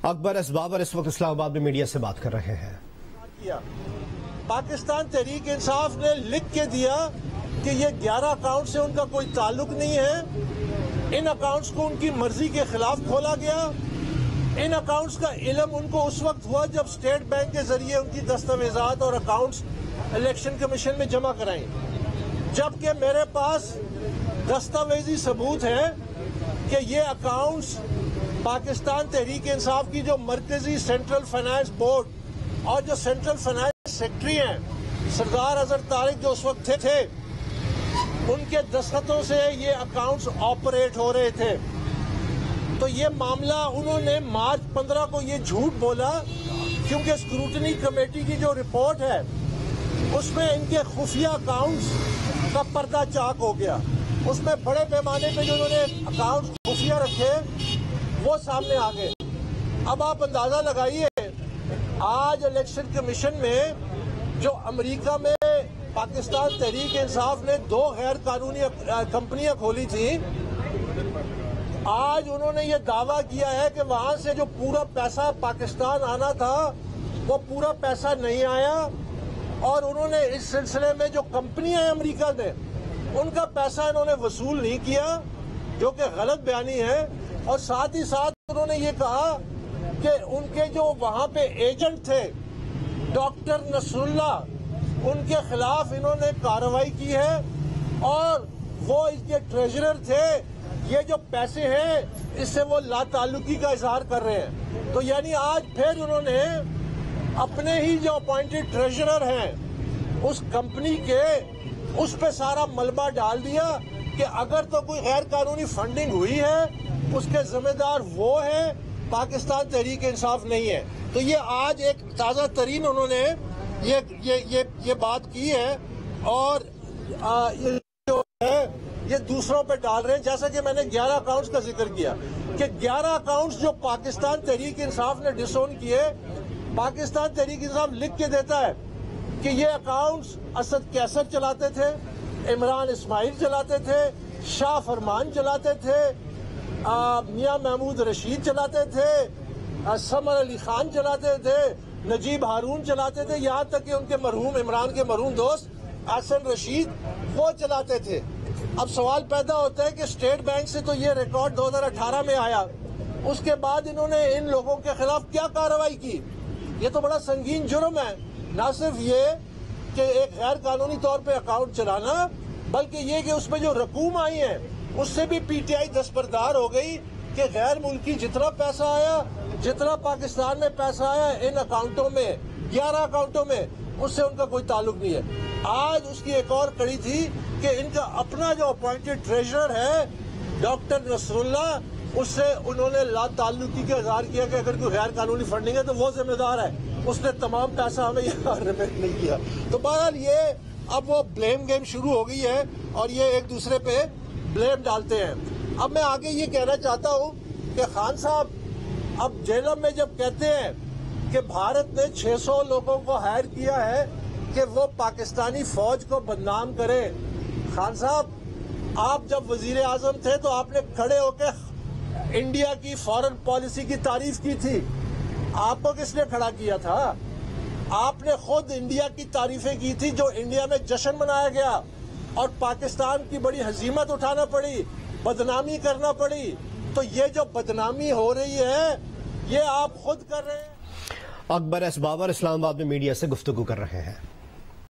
اکبر S Babar اس وقت اسلام آباد میں میڈیا سے بات کر رہے ہیں۔ پاکستان تحریک انصاف نے لکھ کے دیا کہ یہ 11 اکاؤنٹ سے ان کا کوئی تعلق نہیں ہے، ان اکاؤنٹس کو ان کی مرضی کے خلاف کھولا گیا۔ ان اکاؤنٹس کا علم ان کو اس وقت ہوا جب اسٹیٹ بینک کے ذریعے ان کی دستاویزات اور اکاؤنٹس الیکشن کمیشن میں جمع کرائیں، جبکہ میرے پاس دستاویزی ثبوت ہے کہ یہ اکاؤنٹس پاکستان تحریک انصاف کی جو مرکزی سینٹرل فائنانس بورڈ اور جو سینٹرل فائنانس سیکٹری ہیں سردار اظہر طارق جو اس وقت تھے ان کے دستخطوں سے یہ اکاؤنٹس آپریٹ ہو رہے تھے۔ تو یہ معاملہ انہوں نے مارچ 15 کو یہ جھوٹ بولا کیونکہ اسکروٹنی کمیٹی کی جو رپورٹ ہے اس میں ان کے خفیہ اکاؤنٹس کا پردہ چاک ہو گیا، اس میں بڑے پیمانے پہ جو انہوں نے اکاؤنٹس خفیہ رکھے وہ سامنے آ گئے۔ اب آپ اندازہ لگائیے آج الیکشن کمیشن میں جو امریکہ میں پاکستان تحریک انصاف نے 2 غیر قانونی کمپنیاں کھولی تھیں، آج انہوں نے یہ دعویٰ کیا ہے کہ وہاں سے جو پورا پیسہ پاکستان آنا تھا وہ پورا پیسہ نہیں آیا، اور انہوں نے اس سلسلے میں جو کمپنیاں ہیں امریکہ میں ان کا پیسہ انہوں نے وصول نہیں کیا، جو کہ غلط بیانی ہے۔ اور ساتھ ہی ساتھ انہوں نے یہ کہا کہ ان کے جو وہاں پہ ایجنٹ تھے ڈاکٹر نصر اللہ ان کے خلاف انہوں نے کارروائی کی ہے اور وہ اس کے ٹریجرر تھے۔ یہ جو پیسے ہیں اس سے وہ لا تعلقی کا اظہار کر رہے ہیں۔ تو یعنی آج پھر انہوں نے اپنے ہی جو اپوائنٹڈ ٹریجرر ہیں اس کمپنی کے اس پہ سارا ملبہ ڈال دیا کہ اگر تو کوئی غیر قانونی فنڈنگ ہوئی ہے اس کے ذمہ دار وہ ہیں، پاکستان تحریک انصاف نہیں ہے۔ تو یہ آج ایک تازہ ترین انہوں نے یہ بات کی ہے اور جو ہے یہ دوسروں پہ ڈال رہے ہیں، جیسا کہ میں نے 11 اکاؤنٹس کا ذکر کیا کہ 11 اکاؤنٹس جو پاکستان تحریک انصاف نے ڈس اون کیے، پاکستان تحریک انصاف لکھ کے دیتا ہے کہ یہ اکاؤنٹس اسد کیسر چلاتے تھے، عمران اسماعیل چلاتے تھے، شاہ فرمان چلاتے تھے، میاں محمود رشید چلاتے تھے، سمر علی خان چلاتے تھے، نجیب ہارون چلاتے تھے، یہاں تک کہ ان کے مرحوم عمران کے مرحوم دوست حسن رشید وہ چلاتے تھے۔ اب سوال پیدا ہوتا ہے کہ اسٹیٹ بینک سے تو یہ ریکارڈ 2018 میں آیا، اس کے بعد انہوں نے ان لوگوں کے خلاف کیا کارروائی کی؟ یہ تو بڑا سنگین جرم ہے، نہ صرف یہ کہ ایک غیر قانونی طور پہ اکاؤنٹ چلانا، بلکہ یہ کہ اس میں جو رقوم آئی ہیں اس سے بھی پی ٹی آئی دستبردار ہو گئی کہ غیر ملکی جتنا پیسہ آیا، جتنا پاکستان میں پیسہ آیا ان اکاؤنٹوں میں 11 اکاؤنٹوں میں اس سے ان کا کوئی تعلق نہیں ہے۔ آج اس کی ایک اور کڑی تھی کہ ان کا اپنا جو اپوائنٹڈ ٹریجرر ہے ڈاکٹر نصر اللہ، اس سے انہوں نے لا تعلقی کا اظہار کیا کہ اگر کوئی غیر قانونی فنڈنگ ہے تو وہ ذمہ دار ہے، اس نے تمام پیسہ ہمیں یہاں ریمیٹ نہیں کیا۔ تو بہرحال یہ اب وہ بلیم گیم شروع ہو گئی ہے اور یہ ایک دوسرے پہ بلیم ڈالتے ہیں۔ اب میں آگے یہ کہنا چاہتا ہوں کہ خان صاحب اب جیلم میں جب کہتے ہیں کہ بھارت نے 600 لوگوں کو ہائر کیا ہے کہ وہ پاکستانی فوج کو بدنام کرے، خان صاحب آپ جب وزیر اعظم تھے تو آپ نے کھڑے ہو کے انڈیا کی فارن پالیسی کی تعریف کی تھی، آپ کو کس نے کھڑا کیا تھا؟ آپ نے خود انڈیا کی تعریفیں کی تھی جو انڈیا میں جشن منایا گیا اور پاکستان کی بڑی ہزیمت اٹھانا پڑی، بدنامی کرنا پڑی۔ تو یہ جو بدنامی ہو رہی ہے یہ آپ خود کر رہے ہیں۔ اکبر ایس بابر اسلام آباد میں میڈیا سے گفتگو کر رہے ہیں۔